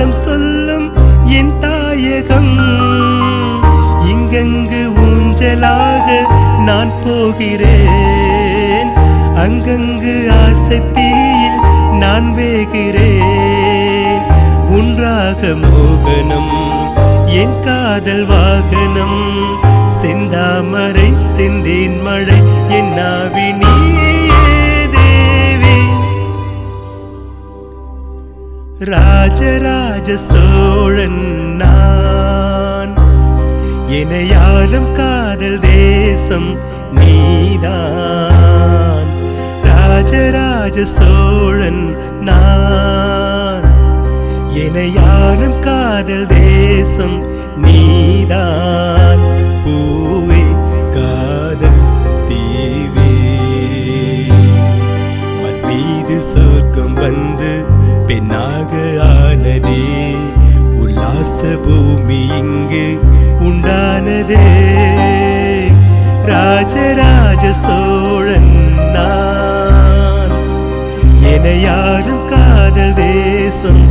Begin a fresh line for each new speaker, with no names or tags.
காலம் சொல்லும் என் தாயகம். இங்கங்கு ஊஞ்சலாக நான் போகிறேன், அங்கங்கு ஆசை தீயில் நான் வேகிறேன். உன்றாக மோகனம் என் காதல் வாகனம், செந்தாமரை செந்தேன் மழை என் நாவி நீயே தேவி. ராஜராஜ சோழன் நான், எனையாளும் காதல் தேசம் நீதான். ராஜராஜ சோழன் நான், எனையாளும் காதல் தேசம் நீதான். பூவே காதல் தீவே, மண் மீது சொர்க்கம் வந்து பெண்ணாக ஆனதே, உல்லாச பூமி இங்கு உண்டானதே. ராஜராஜ சோழன் நான், எனையாளும் காதல் தேசம்